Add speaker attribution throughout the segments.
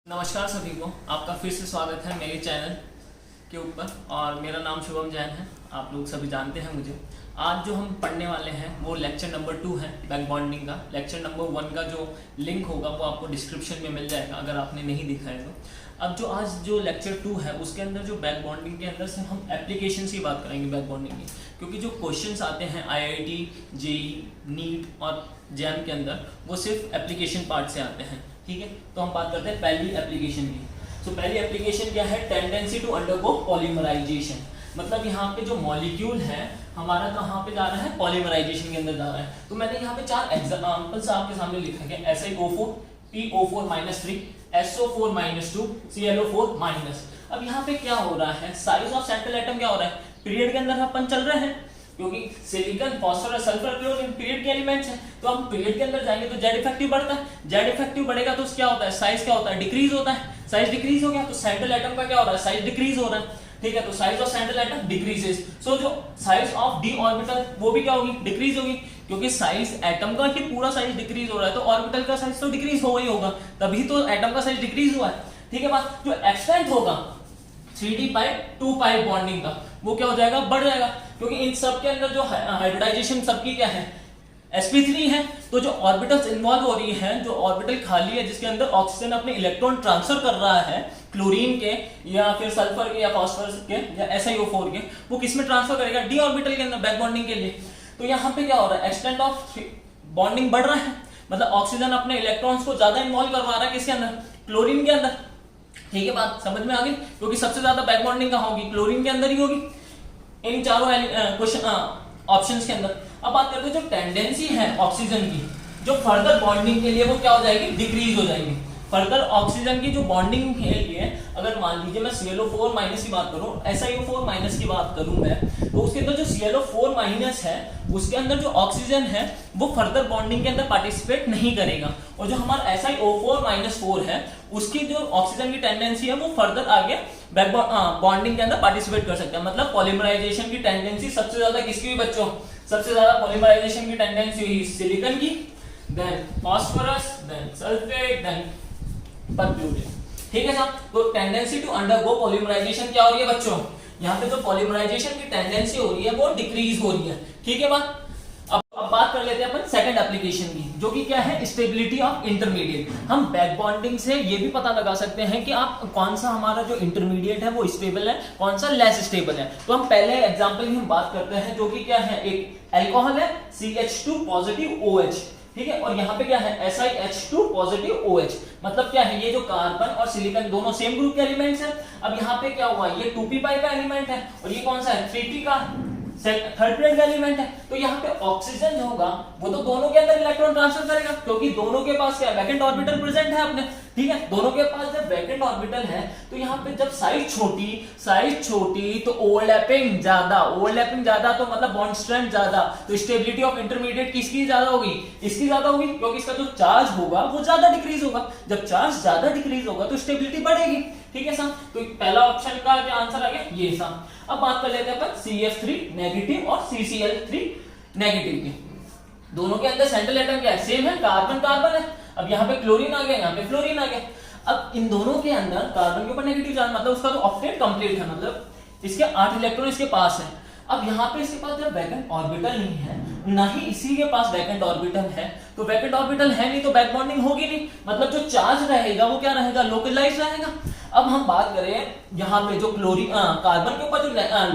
Speaker 1: नमस्कार सभी को, आपका फिर से स्वागत है मेरे चैनल के ऊपर। और मेरा नाम शुभम जैन है, आप लोग सभी जानते हैं मुझे। आज जो हम पढ़ने वाले हैं वो लेक्चर नंबर 2 है बैक बॉन्डिंग का। लेक्चर नंबर 1 का जो लिंक होगा वो आपको डिस्क्रिप्शन में मिल जाएगा अगर आपने नहीं देखा है तो। अब जो आज जो लेक्चर 2 है उसके अंदर जो बैक बॉन्डिंग के अंदर से हम एप्लीकेशंस की बात करेंगे बैक बॉन्डिंग की, क्योंकि जो क्वेश्चंस आते हैं IIT, जेईई, नीट और जैम के अंदर वो सिर्फ एप्लीकेशन पार्ट से आते हैं। ठीक है, तो हम बात करते हैं पहली एप्लीकेशन की। तो पहली एप्लीकेशन क्या है? Tendency to undergo polymerisation. मतलब यहाँ पे जो मॉलिक्यूल है हमारा कहाँ पे जा रहा है? पॉलीमराइजेशन के अंदर जा रहा है। तो मैंने यहाँ पे 4 एग्जांपल्स आपके सामने लिखा है। SiO4, PO4-3, SO4-2, ClO4-। अब यहाँ पे क्या हो रहा है? साइज ऑफ सेंट्रल एटम क्या हो रहा है? पीरियड के अंदर अपन चल रहे हैं, क्योंकि silicon, phosphorus, sulphur, chlorine period के एलिमेंट्स हैं। तो हम पीरियड के अंदर जाएंगे तो जेड इफेक्टिव बढ़ता है। जेड इफेक्टिव बढ़ेगा तो क्या होता है? साइज क्या होता है? डिक्रीज होता है। साइज डिक्रीज हो गया तो सेंट्रल एटम का क्या हो रहा है? साइज डिक्रीज हो रहा है। ठीक है, तो size of central atom decreases. So जो साइज ऑफ डी ऑर्बिटल वो भी क्या होगी? डिक्रीज होगी, क्योंकि साइज एटम का ही पूरा साइज डिक्रीज हो रहा है तो ऑर्बिटल का साइज तो डिक्रीज हो ही होगा, तभी तो एटम का साइज डिक्रीज हुआ है। ठीक है बात। जो एक्सटेंट होगा 3d पाइप 2 पाइप बॉन्डिंग का वो क्या हो जाएगा? बढ़ जाएगा, क्योंकि इन सब के अंदर जो हाइब्रिडाइजेशन सबकी क्या है? sp3 है। तो जो ऑर्बिटल्स इन्वॉल्व हो रही है, जो ऑर्बिटल खाली है जिसके अंदर ऑक्सीजन अपने इलेक्ट्रॉन ट्रांसफर कर रहा है क्लोरीन के या फिर सल्फर के या फास्फोरस के या SiO4 के, वो किस में ट्रांसफर करेगा? डी ऑर्बिटल के अंदर बैक बॉन्डिंग के लिए। तो यहाँ पे क्या हो रहा है? एक्सटेंट ऑफ बॉन्डिंग बढ़ रहा है, मतलब ऑक्सीजन अपने इलेक्ट्रॉन्स को ज्यादा इन्वॉल्व करवा रहा है किसके अंदर? क्लोरीन के अंदर। ठीक है, बात समझ में आ गई? क्योंकि सबसे ज्यादा बैक बॉन्डिंग कहाँ होगी? क्लोरीन के अंदर ही होगी, इन चारों क्वेश्चन ऑप्शंस के अंदर। अब बात करते हैं जो टेंडेंसी है ऑक्सीजन की, जो फर्दर बॉन्डिंग के लिए वो क्या हो जाएगी? डिक्रीज हो जाएगी। फर्दर ऑक्सीजन की जो बॉन्डिंग के लिए अगर मान लीजिए मैं ClO4- की बात करूं, SiO4- की बात करूं मैं, तो उसके अंदर जो ClO4- है उसके अंदर जो ऑक्सीजन है वो फर्दर बॉन्डिंग के अंदर पार्टिसिपेट नहीं करेगा, और जो हमारा SiO4- है उसकी जो ऑक्सीजन की टेंडेंसी है वो फर्दर आगे बैक बॉन्डिंग के अंदर पार्टिसिपेट कर सकता है। मतलब पॉलीमराइजेशन की टेंडेंसी सबसे ज्यादा किसकी हुई बच्चों? सबसे ज्यादा पॉलीमराइजेशन की टेंडेंसी हुई सिलिकॉन की, then phosphorus, then sulphate, then perchlorate. ठीक है साहब। तो टेंडेंसी टू अंडरगो पॉलीमराइजेशन क्या हो रही है बच्चों? यहाँ पे जो पॉलीमराइजेशन की टेंडेंसी हो रही है वो डिक्रीज हो रही है। ठीक है बात। अब बात कर लेते हैं अपन सेकंड एप्लीकेशन की, जो कि क्या है? Stability of intermediate. हम बैक बॉन्डिंग से ये भी पता लगा सकते हैं कि आप कौन सा हमारा जो इंटरमीडिएट है वो स्टेबल है, कौन सा लेस स्टेबल है। तो हम पहले एग्जांपल की हम बात करते हैं, जो कि क्या है? एक अल्कोहल है CH2+ ठीक है, और यहाँ पे क्या है? SiH2+ मतलब क्या है? ये जो कार्बन और सिलिकॉन दोनों सेम ग्रुप के एलिमेंट्स हैं। अब यहाँ पे क्या हुआ? ये 2p पाई का एलिमेंट है और ये कौन सा है? 3p का थर्ड ग्रेड का एलिमेंट है। तो यहाँ पे ऑक्सीजन जो होगा वो तो दोनों के अंदर इलेक्ट्रॉन ट्रांसफर करेगा, क्योंकि दोनों के पास क्या है? वैकेंट ऑर्बिटल प्रेजेंट है अपने। ठीक है, दोनों के पास जब वैकेंट ऑर्बिटल है तो यहाँ पे जब साइज छोटी तो ओवरलैपिंग ज्यादा तो मतलब बॉन्ड स्ट्रेंथ ज्यादा, तो स्टेबिलिटी ऑफ इंटरमीडिएट किसकी ज्यादा होगी? इसकी ज्यादा होगी, क्योंकि इसका जो चार्ज होगा वो ज्यादा डिक्रीज होगा। जब चार्ज ज्यादा डिक्रीज होगा तो स्टेबिलिटी बढ़ेगी। ठीक है साहब। तो पहला ऑप्शन का क्या आंसर आ गया? ये साहब। अब बात कर लेते हैं अपन CF3- और CCl3- की। दोनों के अंदर सेंट्रल एटम क्या है? सेम है, कार्बन है। अब यहाँ पे क्लोरीन आ गया, यहाँ पे फ्लोरीन आ गया। अब इन दोनों के अंदर कार्बन के ऊपर नेगेटिव चार्ज, मतलब उसका तो ऑक्टेट कंप्लीट है, मतलब इसके 8 इलेक्ट्रॉन इसके पास है। अब यहाँ पे इसके पास जब वैकेंट ऑर्बिटल नहीं है, ना ही इसी के पास वैकेंट ऑर्बिटल है, तो वैकेंट ऑर्बिटल है नहीं तो बैक बॉन्डिंग होगी नहीं, मतलब जो चार्ज रहेगा वो क्या रहेगा? लोकलाइज रहेगा। अब हम बात करें यहाँ पे जो कार्बन के ऊपर जो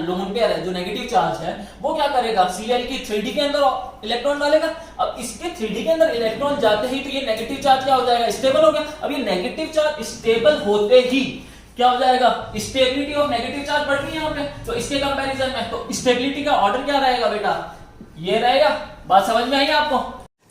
Speaker 1: लोन पेयर है, जो नेगेटिव चार्ज है, वो क्या करेगा? Cl की 3d के अंदर इलेक्ट्रॉन डालेगा। अब इसके 3d के अंदर इलेक्ट्रॉन जाते ही तो ये नेगेटिव चार्ज क्या हो जाएगा? स्टेबल हो गया। अब ये नेगेटिव चार्ज स्टेबल होते ही क्या हो जाएगा? स्टेबिलिटी ऑफ नेगेटिव चार्ज बढ़ रही है यहाँ पे। तो इसके कंपैरिजन में तो स्टेबिलिटी का ऑर्डर क्या रहेगा बेटा? ये रहेगा। बात समझ में आई आपको?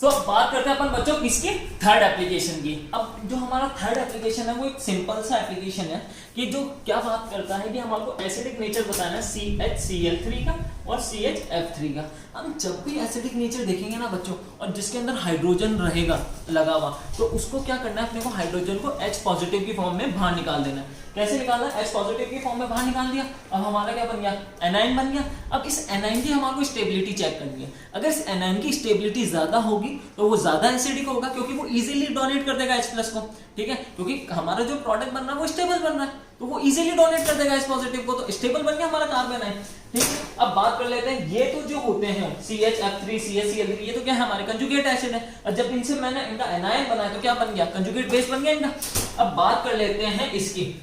Speaker 1: तो अब बात करते हैं अपन बच्चों किसकी? थर्ड एप्लीकेशन की। अब जो हमारा थर्ड एप्लीकेशन है वो एक सिंपल सा एप्लीकेशन है कि जो क्या बात करता है कि हमारे एसिडिक नेचर बताना है CHCl3 का और CHF3 का। हम जब भी एसिडिक नेचर देखेंगे ना बच्चों, और जिसके अंदर हाइड्रोजन रहेगा लगा हुआ, तो उसको क्या करना है, अपने को हाइड्रोजन को H पॉजिटिव की फॉर्म में बाहर निकाल देना है। कैसे निकालना है? H पॉजिटिव की फॉर्म में बाहर निकाल दिया, अब हमारा क्या बन गया, एनाइन बन गया। अब इस एनाइन की हमारे को स्टेबिलिटी चेक करनी है। अगर इस एनाइन की स्टेबिलिटी ज्यादा होगी तो वो ज्यादा एसिडिक होगा, क्योंकि वो इजीली डोनेट कर देगा H+ को, ठीक है, क्योंकि हमारा जो प्रोडक्ट बन रहा है वो स्टेबल बन रहा है, तो वो इजीली डोनेट कर देगा H पॉजिटिव को, तो स्टेबल बन गया हमारा कार्बन आयन, ठीक है। अब बात कर लेते हैं, ये तो जो होते हैं CHF3, CHCl3, ये तो क्या है, हमारे कंजुगेट एसिड है, और जब इनसे मैंने इनका एनायन बनाया तो क्या बन गया, कंजुगेट बेस बन गया इनका। अब बात कर लेते हैं इसकी,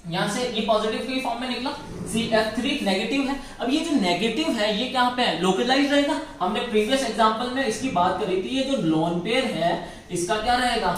Speaker 1: यहां से ये पॉजिटिव की फॉर्म में निकला, CF3 नेगेटिव है। अब ये जो नेगेटिव है ये कहां पे है, लोकलाइज रहेगा। हमने प्रीवियस एग्जांपल में इसकी बात करी थी, ये जो लोन पेयर है इसका क्या रहेगा,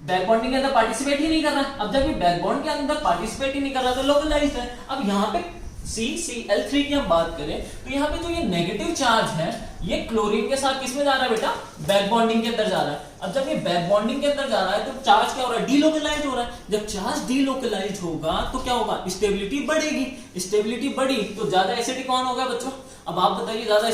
Speaker 1: बैक बॉन्डिंग के अंदर पार्टिसिपेट ही नहीं कर रहा। अब जब ये बैक बॉन्ड के अंदर पार्टिसिपेट ही नहीं कर रहा तो लोकलाइज्ड है। अब यहाँ पे CCl3 की हम बात करें तो यहाँ पे जो ये नेगेटिव चार्ज है ये क्लोरीन के साथ किसमें जा रहा है बेटा, बैक बॉन्डिंग के अंदर जा रहा है। अब जब ये बैक बॉन्डिंग के अंदर जा रहा है तो चार्ज क्या हो रहा है, डीलोकलाइज हो रहा है। जब चार्ज डीलोकलाइज होगा तो क्या होगा, स्टेबिलिटी बढ़ेगी। स्टेबिलिटी बढ़ी तो ज्यादा एसिडिक कौन होगा बच्चों, अब आप बताइए ज्यादा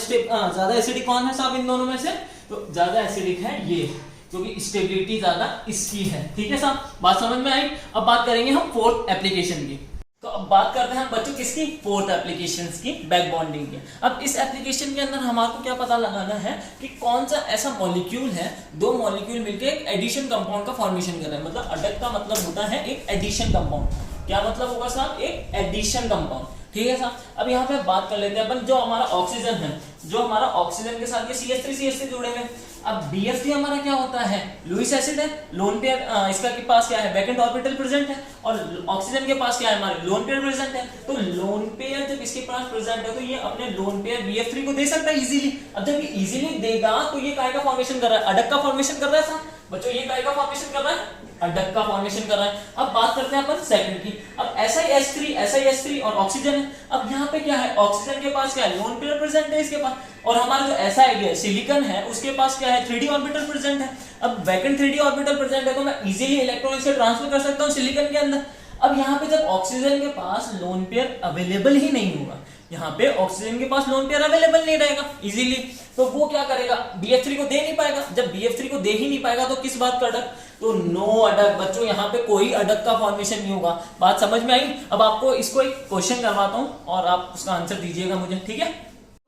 Speaker 1: एसिडिक कौन है साहब इन दोनों में से, तो ज्यादा एसिडिक है ये, क्योंकि स्टेबिलिटी ज्यादा इसकी है, ठीक है साहब, बात समझ में आई। अब बात करेंगे हम फोर्थ एप्लीकेशन की। तो अब बात करते हैं बच्चों किसकी, फोर्थ एप्लीकेशंस की, बैक बॉन्डिंग की। अब इस एप्लीकेशन के अंदर हमारे क्या पता लगाना है कि कौन सा ऐसा मॉलिक्यूल है, दो मॉलिक्यूल मिलकर एक एडिशन कंपाउंड का फॉर्मेशन कर रहे हैं। मतलब अडक का मतलब होता है एक एडिशन कंपाउंड। क्या मतलब होगा साहब, एक एडिशन कंपाउंड, ठीक है साहब। अब यहाँ पे बात कर लेते हैं अपन, जो हमारा ऑक्सीजन है, जो हमारा ऑक्सीजन के साथ ये CH3 जुड़े हुए। अब BF3 हमारा क्या होता है, लुईस एसिड है, लोन पेयर इसका के पास क्या है, वैकेंट ऑर्बिटल प्रेजेंट है, और ऑक्सीजन के पास क्या है, हमारे लोन पेयर प्रेजेंट है। तो लोन पेयर जब इसके पास प्रेजेंट है तो ये अपने लोन पेयर BF3 को दे सकता है इजीली। अब जब ये इजीली देगा तो ये काय का फॉर्मेशन कर रहा है, अडक का फॉर्मेशन कर रहा है साहब बच्चों, ये काय का फॉर्मेशन कर रहा है, अडक का फॉर्मेशन कर रहा है। अब बात करते हैं अपन सेकंड की। अब SiH3 और ऑक्सीजन है। अब यहाँ पे क्या है, ऑक्सीजन के पास क्या है, लोन पेयर प्रेजेंट है इसके पास, और हमारा जो SiD है, सिलिकॉन है, उसके पास क्या है, 3d ऑर्बिटल प्रेजेंट है। अब वैकेंट 3d ऑर्बिटल प्रेजेंट है तो मैं इजीली इलेक्ट्रॉन से ट्रांसफर कर सकता हूँ सिलिकॉन के अंदर। अब यहाँ पे जब ऑक्सीजन के पास लोन पेयर अवेलेबल ही नहीं होगा, यहाँ पे ऑक्सीजन के पास लोन पेयर अवेलेबल नहीं रहेगा इजीली, तो वो क्या करेगा, BF3 को दे नहीं पाएगा। जब BF3 को दे ही नहीं पाएगा तो किस बात का अडक, तो नो अडक बच्चों, यहाँ पे कोई अडक का फॉर्मेशन नहीं होगा। बात समझ में आई। अब आपको इसको एक क्वेश्चन करवाता हूँ और आप उसका आंसर दीजिएगा मुझे, ठीक है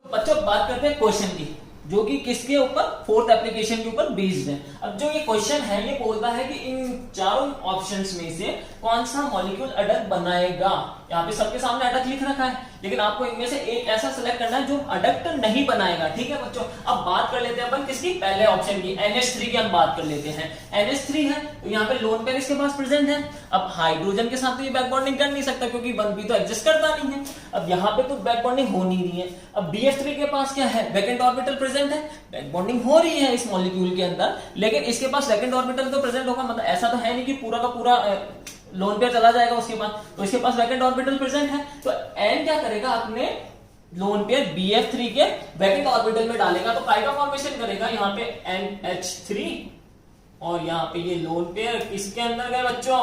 Speaker 1: बच्चों। बात करते हैं क्वेश्चन की, जो कि किसके ऊपर, फोर्थ एप्लीकेशन के ऊपर बेस्ड है। अब जो ये क्वेश्चन है ये बोलता है कि इन चारों ऑप्शंस में से कौन सा मॉलिक्यूल अडक बनाएगा। यहाँ पे सबके सामने अडक लिख रखा है, लेकिन आपको इनमें से एक ऐसा सिलेक्ट करना है जो अडक्ट नहीं बनाएगा, ठीक है बच्चों। अब बात कर लेते हैं अपन किसकी, पहले ऑप्शन की, NH3 की हम बात कर लेते हैं। NH3 है तो यहाँ पे लोन पेयर इसके पास प्रेजेंट है। अब हाइड्रोजन के साथ तो ये बैक बॉन्डिंग कर नहीं सकता क्योंकि 1p तो एग्जिस्ट करता नहीं है। अब यहाँ पे तो बैक बॉन्डिंग हो नहीं रही है। अब BF3 के पास क्या है, वैकेंट ऑर्बिटल प्रेजेंट है, बैक बॉन्डिंग हो रही है इस मॉलिक्यूल के अंदर, लेकिन इसके पास वैकेंट ऑर्बिटल तो प्रेजेंट होगा, मतलब ऐसा तो है नहीं कि पूरा का पूरा लोन पेयर चला जाएगा उसके बाद, तो इसके पास वैकेंट ऑर्बिटल प्रेजेंट है। तो N क्या करेगा, अपने लोन पेयर BF3 के वैकेंट ऑर्बिटल में डालेगा, तो काय का फॉर्मेशन करेगा, यहाँ पे NH3, और यहाँ पे ये लोन पेयर किसके अंदर गए बच्चों,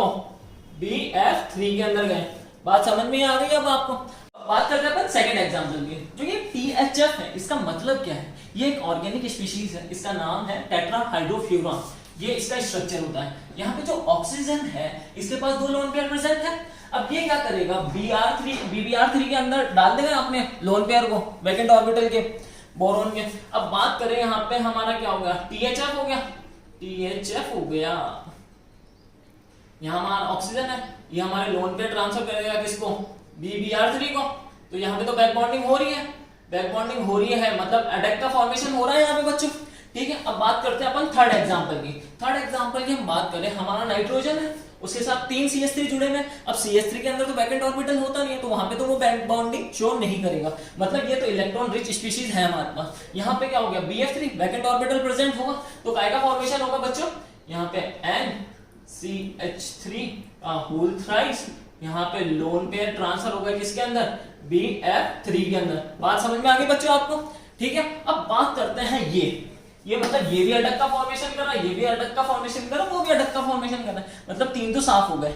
Speaker 1: BF3 के अंदर गए। बात समझ में आ गई अब आपको। बात करते हैं अपन सेकंड एग्जांपल की, जो ये THF है, इसका मतलब क्या है, ये एक ऑर्गेनिक स्पीशीज है, इसका नाम है टेट्राहाइड्रोफ्यूरॉन, ये इसका स्ट्रक्चर होता है। यहाँ पे जो ऑक्सीजन है इसके पास दो लोन पेयर प्रेजेंट है। अब ये क्या करेगा, BBr3 के अंदर डाल देगा अपने लोन पेयर को वैकेंट ऑर्बिटल के बोरोन के। अब बात करें यहाँ पे हमारा क्या होगा, THF हो गया, THF हो गया, यहाँ हमारा ऑक्सीजन है, ये हमारे लोन पेयर ट्रांसफर करेगा किसको, BBr3 को। तो यहाँ पे तो बैक बॉन्डिंग हो रही है, बैक बॉन्डिंग हो रही है, मतलब अडक का फॉर्मेशन हो रहा है यहाँ पे बच्चों, ठीक है। अब बात करते हैं अपन थर्ड एग्जांपल की। थर्ड एग्जांपल की हम बात करें, हमारा नाइट्रोजन है, उसके साथ 3 CH3 जुड़े हुए। अब CH3 के अंदर तो वैकेंट ऑर्बिटल होता नहीं है, तो वहां पे तो वो बैक बॉन्डिंग शो नहीं करेगा, मतलब ये तो इलेक्ट्रॉन रिच स्पीशीज है हमारे पास। यहाँ पे क्या हो गया, BF3 वैकेंट ऑर्बिटल प्रेजेंट होगा, तो काय का फॉर्मेशन होगा बच्चों, यहाँ पे NCH3 होल थ्राइस, यहाँ पे लोन पेयर ट्रांसफर होगा किसके अंदर, BF3 के अंदर। बात समझ में आ गई बच्चों आपको, ठीक है। अब बात करते हैं ये मतलब ये भी अडक का फॉर्मेशन कर रहा है, ये भी अडक का फॉर्मेशन कर रहा है, वो भी अडक का फॉर्मेशन कर रहा है, मतलब 3 तो साफ हो गए।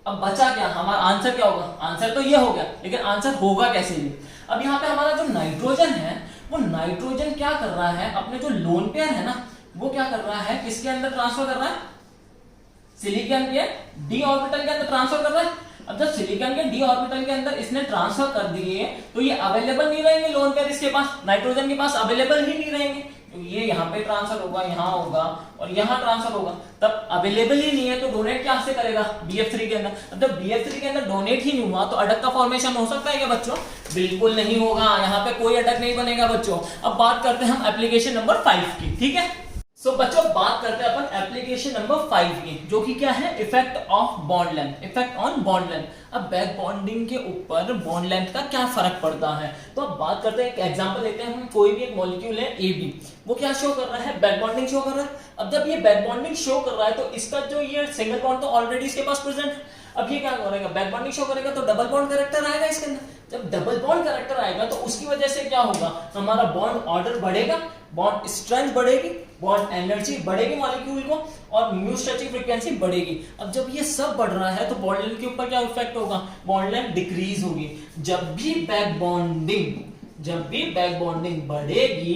Speaker 1: अब बचा क्या, हमारा आंसर क्या होगा, आंसर तो ये हो गया, लेकिन आंसर होगा कैसे भी। अब यहाँ पे हमारा जो नाइट्रोजन है, वो नाइट्रोजन क्या कर रहा है, अपने जो लोन पेयर है ना, वो क्या कर रहा है, किसके अंदर ट्रांसफर कर रहा है, सिलिकॉन के डी ऑर्बिटल के अंदर ट्रांसफर कर रहा है। अब जब सिलिकॉन के डी ऑर्बिटल के अंदर इसने ट्रांसफर कर दिए तो ये अवेलेबल नहीं रहेंगे लोन पेयर, इसके पास नाइट्रोजन के पास अवेलेबल ही नहीं रहेंगे, ये यहाँ पे ट्रांसफर होगा, यहाँ होगा और यहाँ ट्रांसफर होगा, तब अवेलेबल ही नहीं है तो डोनेट क्या से करेगा, BF3 के अंदर। अब जब BF3 के अंदर डोनेट ही नहीं हुआ तो अडक का फॉर्मेशन हो सकता है क्या बच्चों, बिल्कुल नहीं होगा, यहाँ पे कोई अडक नहीं बनेगा बच्चों। अब बात करते हैं हम एप्लीकेशन नंबर 5 की, ठीक है। सो बच्चों बात करते हैं अपन एप्लीकेशन नंबर 5 की, जो कि क्या है, effect of bond length, effect on bond length. अब बैक बॉन्डिंग के ऊपर बॉन्ड लेंथ का क्या फर्क पड़ता है, तो अब बात करते हैं, एक एग्जांपल लेते हैं हम, कोई भी एक मॉलिक्यूल है AB, वो क्या शो कर रहा है, बैक बॉन्डिंग शो कर रहा है। अब जब ये बैक बॉन्डिंग शो कर रहा है तो इसका जो ये सिंगल बॉन्ड तो ऑलरेडी इसके पास प्रेजेंट है, अब ये क्या करेगा, बैक बॉन्डिंग शो करेगा तो डबल बॉन्ड कैरेक्टर आएगा इसके अंदर। जब डबल बॉन्ड कैरेक्टर आएगा तो उसकी वजह से क्या होगा, हमारा बॉन्ड ऑर्डर बढ़ेगा, बॉन्ड स्ट्रेंथ बढ़ेगी, बॉन्ड एनर्जी बढ़ेगी मॉलिक्यूल को, और म्यू स्ट्रेचिंग फ्रीक्वेंसी बढ़ेगी। अब जब ये सब बढ़ रहा है तो बॉन्ड लेंथ के ऊपर क्या इफेक्ट होगा, बॉन्ड लेंथ डिक्रीज होगी। जब भी बैक बॉन्डिंग बढ़ेगी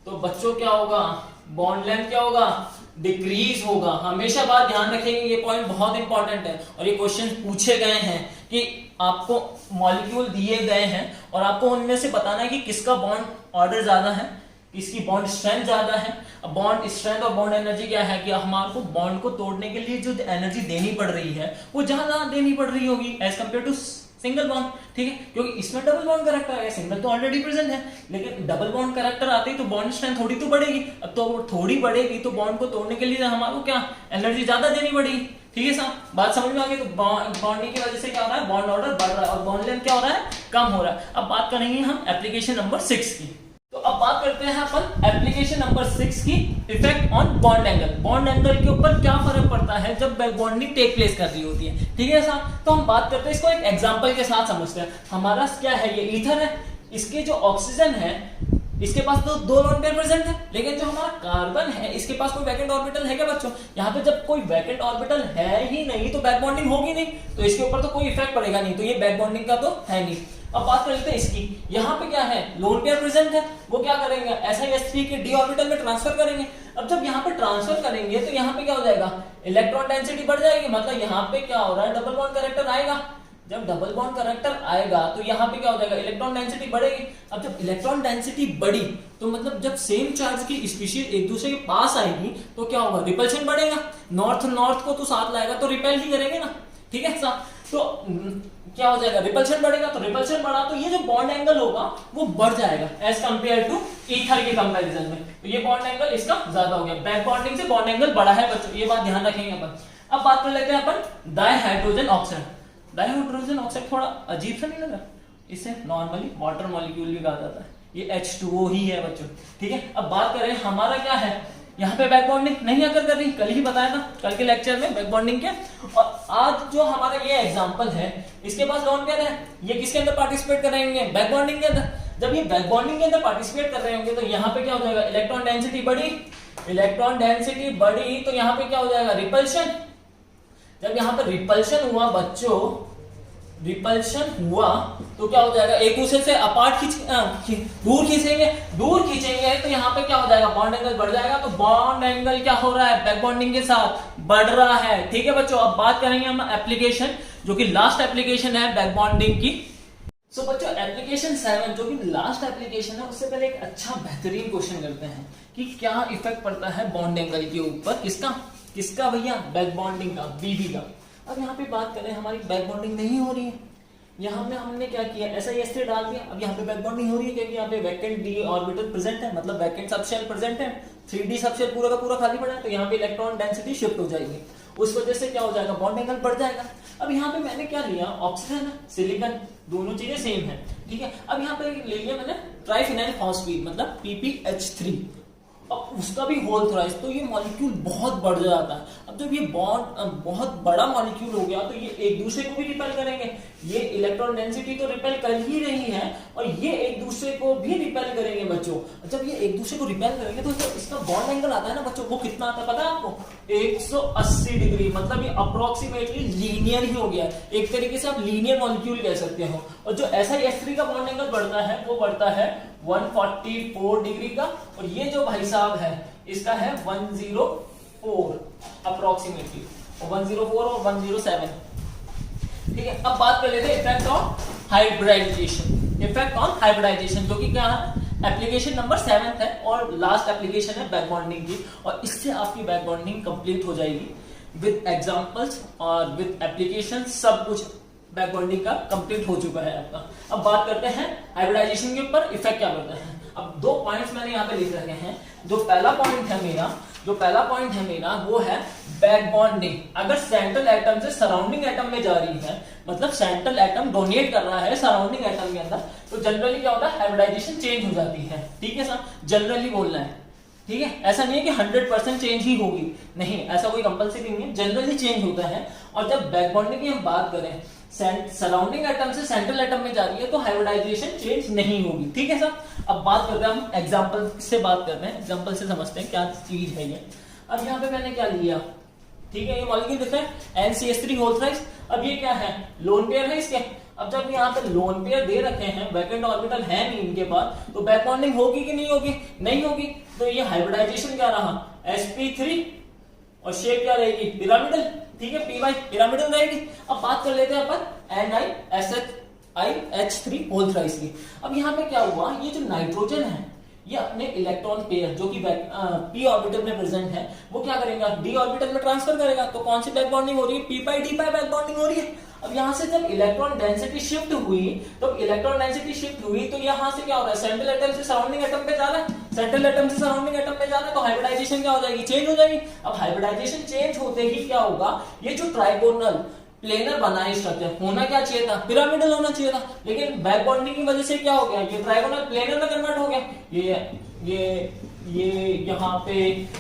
Speaker 1: तो बच्चों क्या होगा, बॉन्ड लेंथ क्या होगा, डिक्रीज होगा। हमेशा बात ध्यान रखेंगे, ये पॉइंट बहुत इंपॉर्टेंट है और ये क्वेश्चन पूछे गए हैं कि आपको मॉलिक्यूल दिए गए हैं और आपको उनमें से बताना है कि किसका बॉन्ड ऑर्डर ज्यादा है, किसकी बॉन्ड स्ट्रेंथ ज्यादा है। अब बॉन्ड स्ट्रेंथ और बॉन्ड एनर्जी क्या है कि हमारे को बॉन्ड को तोड़ने के लिए जो एनर्जी देनी पड़ रही है वो ज्यादा देनी पड़ रही होगी as compare to single bond, ठीक है, क्योंकि इसमें डबल बॉन्ड कैरेक्टर है, सिंगल तो ऑलरेडी प्रेजेंट है, लेकिन डबल बॉन्ड कैरेक्टर आते ही तो बॉन्ड स्ट्रेंथ थोड़ी तो बढ़ेगी। अब तो थोड़ी बढ़ेगी तो बॉन्ड को तोड़ने के लिए हमारे को क्या एनर्जी ज्यादा देनी पड़ेगी, ठीक है साहब, बात समझ में आ गई। तो बॉन्डिंग की वजह से क्या हो रहा है, बॉन्ड ऑर्डर बढ़ रहा है और बॉन्ड लेंथ क्या हो रहा है, कम हो रहा है। अब बात करेंगे हम एप्लीकेशन नंबर 6 की। तो अब बात करते हैं अपन एप्लीकेशन नंबर 6 की, effect on bond angle. Bond angle के ऊपर क्या फर्क पड़ता है जब बॉन्डिंग टेक प्लेस कर रही होती है, ठीक है साहब। तो हम बात करते हैं, इसको एक एग्जांपल के साथ समझते हैं। हमारा क्या है, ये ईथर है, इसके जो ऑक्सीजन है इसके पास तो दो लोन पेयर प्रेजेंट है, लेकिन जो हमारा कार्बन है इसके पास कोई वैकेंट ऑर्बिटल है क्या बच्चों, यहाँ पे जब कोई वैकेंट ऑर्बिटल है ही नहीं तो बैक बॉन्डिंग होगी नहीं, तो इसके ऊपर तो कोई इफेक्ट पड़ेगा नहीं, तो ये बैक बॉन्डिंग का तो है नहीं। अब बात कर लेते हैं इसकी, यहाँ पे क्या है, लोन पेयर प्रेजेंट है, वो क्या करेंगे, SiS3 के डी ऑर्बिटल में ट्रांसफर करेंगे। अब जब यहाँ पे ट्रांसफर करेंगे तो यहाँ पे क्या हो जाएगा, इलेक्ट्रॉन डेंसिटी बढ़ जाएगी, मतलब यहाँ पे क्या हो रहा है, डबल बॉन्ड कैरेक्टर आएगा। जब डबल बॉन्ड कैरेक्टर आएगा तो यहाँ पे क्या हो जाएगा, इलेक्ट्रॉन डेंसिटी बढ़ेगी। अब जब इलेक्ट्रॉन डेंसिटी बढ़ी तो मतलब जब सेम चार्ज की स्पीशीज एक दूसरे के पास आएगी तो क्या होगा, रिपल्शन बढ़ेगा, नॉर्थ को तो साथ लाएगा तो रिपेल ही करेंगे ना, ठीक है साहब। तो क्या हो जाएगा, रिपल्शन बढ़ेगा, तो रिपल्शन बढ़ा तो ये जो बॉन्ड एंगल होगा वो बढ़ जाएगा एज कंपेयर टू ईथर के कंपैरिजन में, तो ये बॉन्ड एंगल इसका ज्यादा हो गया, बैक बॉन्डिंग से बॉन्ड एंगल बढ़ा है बच्चों, ये बात ध्यान रखेंगे अपन। अब बात कर लेते हैं अपन डाइहाइड्रोजन ऑक्साइड। डाइहाइड्रोजन ऑक्साइड थोड़ा अजीब सा नहीं लगा, इसे नॉर्मली वाटर मॉलिक्यूल भी कहा जाता है, ये H2O ही है बच्चों, ठीक है। अब बात करें हमारा क्या है, यहाँ पे बैक बॉन्डिंग नहीं आकर कर रही, कल ही बताया था, कल के लेक्चर में बैक बॉन्डिंग के। और आज जो हमारा ये एग्जांपल है इसके पास लोन पेयर है, ये किसके अंदर पार्टिसिपेट कर रहे होंगे, बैक बॉन्डिंग के अंदर। जब ये बैक बॉन्डिंग के अंदर पार्टिसिपेट कर रहे होंगे तो यहाँ पे क्या हो जाएगा, इलेक्ट्रॉन डेंसिटी बढ़ी, इलेक्ट्रॉन डेंसिटी बढ़ी तो यहाँ पे क्या हो जाएगा, रिपल्शन। जब यहाँ पे रिपल्शन हुआ बच्चों, रिपल्शन हुआ तो क्या हो जाएगा, एक दूसरे से अपार्ट दूर खींचेंगे तो यहाँ पे क्या हो जाएगा, बॉन्ड एंगल बढ़ जाएगा। तो बॉन्ड एंगल क्या हो रहा है, बैक बॉन्डिंग के साथ बढ़ रहा है, ठीक है बच्चों। अब बात करेंगे हम एप्लीकेशन, जो कि लास्ट एप्लीकेशन है बैक बॉन्डिंग की। सो बच्चों एप्लीकेशन 7 जो कि लास्ट एप्लीकेशन है, उससे पहले एक अच्छा बेहतरीन क्वेश्चन करते हैं कि क्या इफेक्ट पड़ता है बॉन्ड एंगल के ऊपर, किसका भैया, बैक बॉन्डिंग का, BB का। अब यहाँ पे बात करें, हमारी बैक बॉन्डिंग नहीं हो रही है, यहाँ पे हमने क्या किया, SiS3 डाल दिया। अब यहाँ पे बैक बॉन्डिंग हो रही है क्योंकि यहाँ पे वैकेंट डी ऑर्बिटल प्रेजेंट है, मतलब वैकेंट सबशेल प्रेजेंट है, 3D सबशेल पूरा का पूरा खाली पड़ा है, तो यहाँ पे इलेक्ट्रॉन डेंसिटी शिफ्ट हो जाएगी, उस वजह से क्या हो जाएगा, बॉन्ड एंगल बढ़ जाएगा। अब यहाँ पे मैंने क्या लिया, ऑक्सीजन है, सिलिकॉन, दोनों चीजें सेम है, ठीक है। अब यहाँ पे ले लिया मैंने ट्राइफिनाइल फॉस्फेट, मतलब PPH3, अब उसका भी होल थोराइज, तो ये मॉलिक्यूल बहुत बढ़ जाता है। अब जब ये बॉन्ड बहुत बड़ा मॉलिक्यूल हो गया तो ये एक दूसरे को भी रिपेल करेंगे। ये इलेक्ट्रॉन डेंसिटी तो रिपेल कर ही रही है और ये एक दूसरे को भी रिपेल करेंगे बच्चों। जब ये एक दूसरे को रिपेल करेंगे तो जो इसका बॉन्ड एंगल आता है ना बच्चों, वो कितना आता है पता है आपको? 180 डिग्री। मतलब ये अप्रोक्सीमेटली लीनियर ही हो गया, एक तरीके से आप लीनियर मॉलिक्यूल कह सकते हो। और जो SiS3 का बॉन्ड एंगल बढ़ता है वो बढ़ता है 144 डिग्री का, और ये जो भाई साहब है इसका है 104 अप्रोक्सीमेटली, 104 और 107। ठीक है, अब बात कर लेते हैं effect on hybridisation. Effect on hybridisation जो कि क्या है, एप्लीकेशन नंबर 7 है और लास्ट एप्लीकेशन है बैक बॉन्डिंग की, और इससे आपकी बैक बॉन्डिंग कंप्लीट हो जाएगी विद एग्जांपल्स और विद एप्लीकेशन। सब कुछ बैक बॉन्डिंग का कंप्लीट हो चुका है आपका। अब बात करते हैं हाइब्रिडाइजेशन के ऊपर इफेक्ट क्या करता है। अब 2 पॉइंट्स मैंने यहाँ पे लिख रखे हैं। जो पहला पॉइंट है मेरा वो है बैक बॉन्डिंग। अगर सेंट्रल एटम से सराउंडिंग एटम में जा रही है, मतलब सेंट्रल एटम डोनेट कर रहा है सराउंडिंग एटम के अंदर, तो जनरली क्या होता है, हाइब्रिडाइजेशन चेंज हो जाती है। ठीक है सर, जनरली बोलना है। ठीक है, ऐसा नहीं है कि 100% चेंज ही होगी, नहीं, ऐसा कोई कंपलसरी नहीं है, जनरली चेंज होता है। और जब बैक बॉन्डिंग की हम बात करें, सराउंडिंग एटम से सेंट्रल एटम में जा रही है तो हाइब्रिडाइजेशन चेंज नहीं होगी। ठीक है सर, अब बात करते हैं हम एग्जांपल से, बात करते हैं एग्जांपल से, समझते हैं क्या चीज है ये। अब यहाँ पे मैंने क्या लिया, ठीक है, ये मॉलिक्यूल दिख रहा है NCH3 होल थ्राइस। अब ये क्या है, लोन पेयर है इसके। अब जब यहाँ पे लोन पेयर दे रखे हैं, वैकेंट ऑर्बिटल है नहीं इनके पास, तो बैक बॉन्डिंग होगी कि नहीं होगी? नहीं होगी। तो ये हाइब्रिडाइजेशन क्या रहा, sp3, और शेप क्या रहेगी, पिरामिडल। ठीक है, py पिरामिडल रहेगी। अब बात कर लेते हैं अपन NiSH3 होल थ्राइस की। अब यहाँ पे क्या हुआ, ये जो नाइट्रोजन है ये अपने इलेक्ट्रॉन पेयर जो कि p ऑर्बिटल में प्रेजेंट है वो क्या करेगा, d ऑर्बिटल में ट्रांसफर करेगा। तो कौन सी बैक बॉन्डिंग हो रही है, p d बैक बॉन्डिंग हो रही है। अब यहाँ से जब इलेक्ट्रॉन डेंसिटी शिफ्ट हुई तो यहाँ से क्या हो रहा है, सेंट्रल एटम से सराउंडिंग एटम पे जा रहा है, सेंट्रल एटम से सराउंडिंग एटम पे जा रहा है, तो हाइब्रिडाइजेशन क्या हो जाएगी, चेंज हो जाएगी। अब हाइब्रिडाइजेशन चेंज होते ही क्या होगा, ये जो ट्राइगोनल प्लेनर बना है स्ट्रक्चर, होना क्या चाहिए था, पिरामिडल होना चाहिए था, लेकिन बैक बॉन्डिंग की वजह से क्या हो गया, ये ट्राइगोनल प्लेनर में कन्वर्ट हो गया। ये यहाँ पे,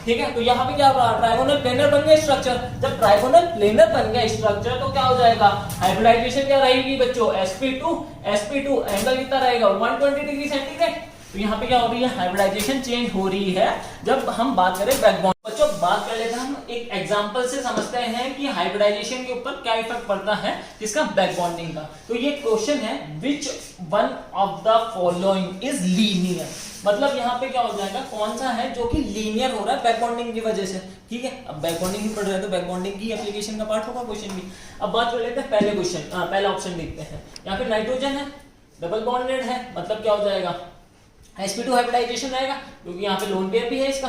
Speaker 1: ठीक है, तो यहाँ पे क्या हो रहा, ट्राइगोनल प्लेनर बन गया स्ट्रक्चर। जब ट्राइगोनल प्लेनर बन गया स्ट्रक्चर तो क्या हो जाएगा, हाइब्रिडाइजेशन क्या रहेगी बच्चों, sp2 एंगल कितना रहेगा, 120 डिग्री सेंटीग्रेड। तो यहाँ पे क्या हो रही है, हाइब्रिडाइजेशन चेंज हो रही है जब हम बात करें बैक बॉन्ड। बच्चों बात कर लेते हैं हम एक एग्जांपल से, समझते हैं कि हाइब्रिडाइजेशन के ऊपर क्या इफेक्ट पड़ता है किसका, बैक बॉन्डिंग का। तो ये क्वेश्चन है, which one of the following is linear. मतलब यहाँ पे क्या हो जाएगा, कौन सा है जो कि लीनियर हो रहा है बैक बॉन्डिंग की वजह से। ठीक है, अब बैक बॉन्डिंग ही पढ़ रहे हैं तो बैक बॉन्डिंग की एप्लीकेशन का पार्ट होगा क्वेश्चन भी। अब बात कर लेते हैं पहले क्वेश्चन, पहला ऑप्शन देखते हैं। यहाँ पे नाइट्रोजन है, डबल बॉन्डेड है, मतलब क्या हो जाएगा, sp2 हाइब्रिडाइजेशन रहेगा क्योंकि यहाँ पे लोन पेयर भी है इसका।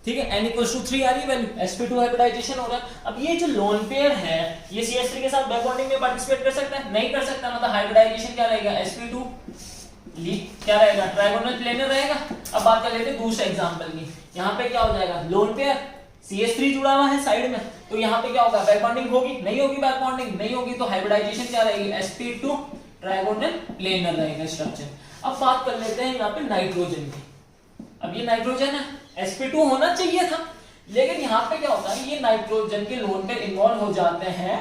Speaker 1: ठीक है, n=3 आ रही है वैल्यू, sp2 हाइब्रिडाइजेशन हो रहा है। अब ये जो लोन पेयर है ये CH3 के साथ बैक बॉन्डिंग में पार्टिसिपेट कर सकता है, नहीं कर सकता। मतलब हाइब्रिडाइजेशन क्या रहेगा, sp2 क्या रहेगा, ट्राइगोनल प्लेनर रहेगा। अब बात कर लेते हैं दूसरे एग्जांपल की। यहाँ पे क्या हो जाएगा, लोन पेयर CH3 जुड़ा हुआ है साइड में, तो यहाँ पे क्या होगा, बैक बॉन्डिंग होगी, नहीं होगी, बैक बॉन्डिंग नहीं होगी, तो हाइब्रिडाइजेशन क्या रहेगी, sp2 ट्राइगोनल प्लेनर रहेगा स्ट्रक्चर। अब बात कर लेते हैं यहाँ पे नाइट्रोजन की। अब ये नाइट्रोजन है, sp2 होना चाहिए था, लेकिन यहाँ पे क्या होता है, ये नाइट्रोजन के लोन पे इन्वॉल्व हो जाते हैं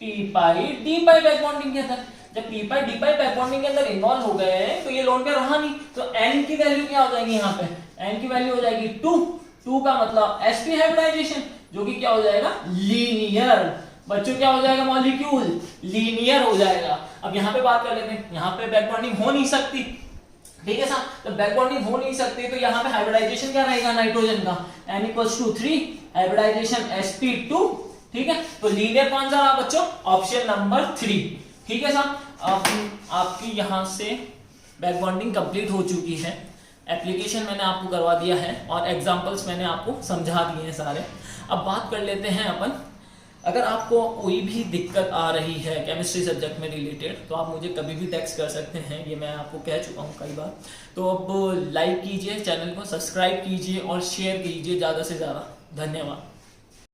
Speaker 1: p d बैक बॉन्डिंग के अंदर। जब p d बैक बॉन्डिंग के अंदर इन्वॉल्व हो गए तो ये लोन पे रहा नहीं, तो n की वैल्यू क्या हो जाएगी, यहाँ पे n की वैल्यू हो जाएगी 2 का मतलब sp हाइब्रिडाइजेशन जो कि क्या हो जाएगा, लीनियर। बच्चों क्या हो जाएगा, मॉलिक्यूल लीनियर हो जाएगा। अब यहाँ पे बात कर लेते हैं, यहाँ पे बैक बॉन्डिंग हो नहीं सकती। ठीक है साहब, तो बैक बॉन्डिंग हो नहीं सकती तो यहाँ पे हाइब्रिडाइजेशन क्या रहेगा नाइट्रोजन का, n=3 हाइब्रिडाइजेशन sp2। ठीक है, तो लीनियर कौन सा रहा बच्चों, ऑप्शन नंबर 3। ठीक है साहब, आपकी यहाँ से बैक बॉन्डिंग कंप्लीट हो चुकी है, एप्लीकेशन मैंने आपको करवा दिया है और एग्जांपल्स मैंने आपको समझा दिए हैं सारे। अब बात कर लेते हैं अपन, अगर आपको कोई भी दिक्कत आ रही है केमिस्ट्री सब्जेक्ट में रिलेटेड तो आप मुझे कभी भी टेक्स्ट कर सकते हैं, ये मैं आपको कह चुका हूँ कई बार। तो अब लाइक कीजिए, चैनल को सब्सक्राइब कीजिए और शेयर कीजिए ज़्यादा से ज़्यादा। धन्यवाद।